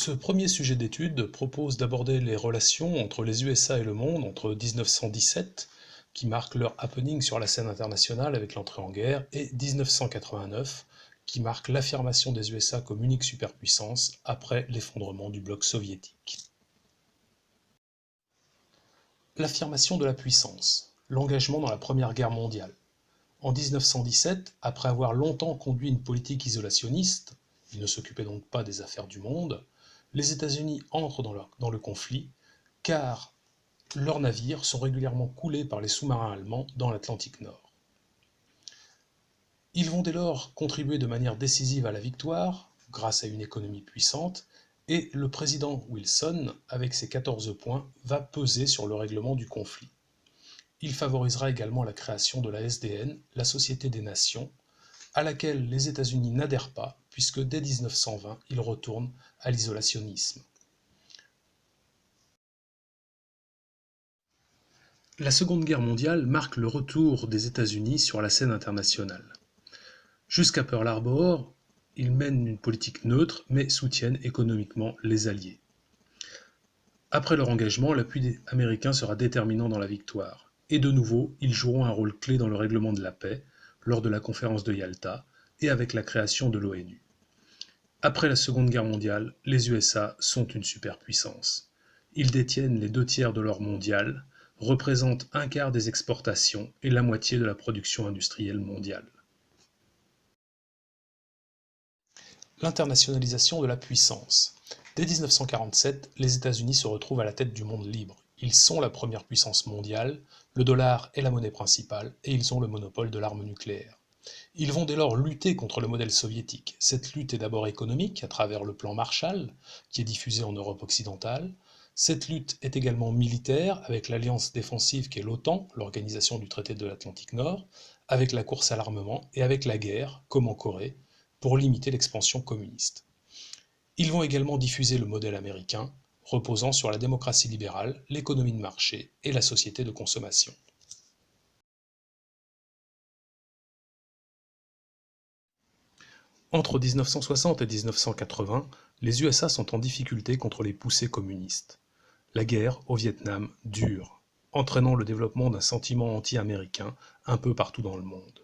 Ce premier sujet d'étude propose d'aborder les relations entre les USA et le monde entre 1917, qui marque leur happening sur la scène internationale avec l'entrée en guerre, et 1989, qui marque l'affirmation des USA comme unique superpuissance après l'effondrement du bloc soviétique. L'affirmation de la puissance, l'engagement dans la Première Guerre mondiale. En 1917, après avoir longtemps conduit une politique isolationniste, ils ne s'occupaient donc pas des affaires du monde, les États-Unis entrent dans le conflit car leurs navires sont régulièrement coulés par les sous-marins allemands dans l'Atlantique Nord. Ils vont dès lors contribuer de manière décisive à la victoire, grâce à une économie puissante, et le président Wilson, avec ses 14 points, va peser sur le règlement du conflit. Il favorisera également la création de la SDN, la Société des Nations, à laquelle les États-Unis n'adhèrent pas, puisque dès 1920, ils retournent à l'isolationnisme. La Seconde Guerre mondiale marque le retour des États-Unis sur la scène internationale. Jusqu'à Pearl Harbor, ils mènent une politique neutre, mais soutiennent économiquement les Alliés. Après leur engagement, l'appui américain sera déterminant dans la victoire. Et de nouveau, ils joueront un rôle clé dans le règlement de la paix, lors de la conférence de Yalta, et avec la création de l'ONU. Après la Seconde Guerre mondiale, les USA sont une superpuissance. Ils détiennent les 2/3 de l'or mondial, représentent un quart des exportations et la moitié de la production industrielle mondiale. L'internationalisation de la puissance. Dès 1947, les États-Unis se retrouvent à la tête du monde libre. Ils sont la première puissance mondiale, le dollar est la monnaie principale et ils ont le monopole de l'arme nucléaire. Ils vont dès lors lutter contre le modèle soviétique. Cette lutte est d'abord économique, à travers le plan Marshall, qui est diffusé en Europe occidentale. Cette lutte est également militaire, avec l'alliance défensive qu'est l'OTAN, l'organisation du traité de l'Atlantique Nord, avec la course à l'armement et avec la guerre, comme en Corée, pour limiter l'expansion communiste. Ils vont également diffuser le modèle américain, reposant sur la démocratie libérale, l'économie de marché et la société de consommation. Entre 1960 et 1980, les USA sont en difficulté contre les poussées communistes. La guerre au Vietnam dure, entraînant le développement d'un sentiment anti-américain un peu partout dans le monde.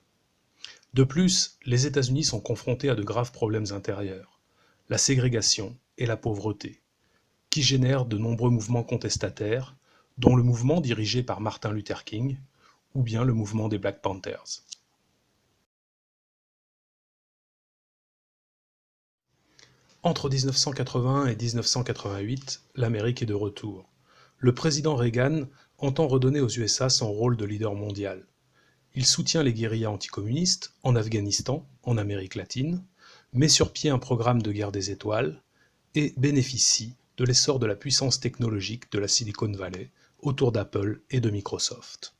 De plus, les États-Unis sont confrontés à de graves problèmes intérieurs, la ségrégation et la pauvreté, qui génèrent de nombreux mouvements contestataires, dont le mouvement dirigé par Martin Luther King, ou bien le mouvement des Black Panthers. Entre 1980 et 1988, l'Amérique est de retour. Le président Reagan entend redonner aux USA son rôle de leader mondial. Il soutient les guérillas anticommunistes en Afghanistan, en Amérique latine, met sur pied un programme de guerre des étoiles et bénéficie de l'essor de la puissance technologique de la Silicon Valley autour d'Apple et de Microsoft.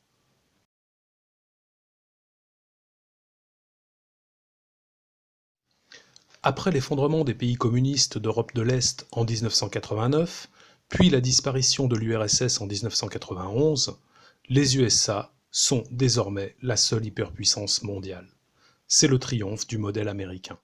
Après l'effondrement des pays communistes d'Europe de l'Est en 1989, puis la disparition de l'URSS en 1991, les USA sont désormais la seule hyperpuissance mondiale. C'est le triomphe du modèle américain.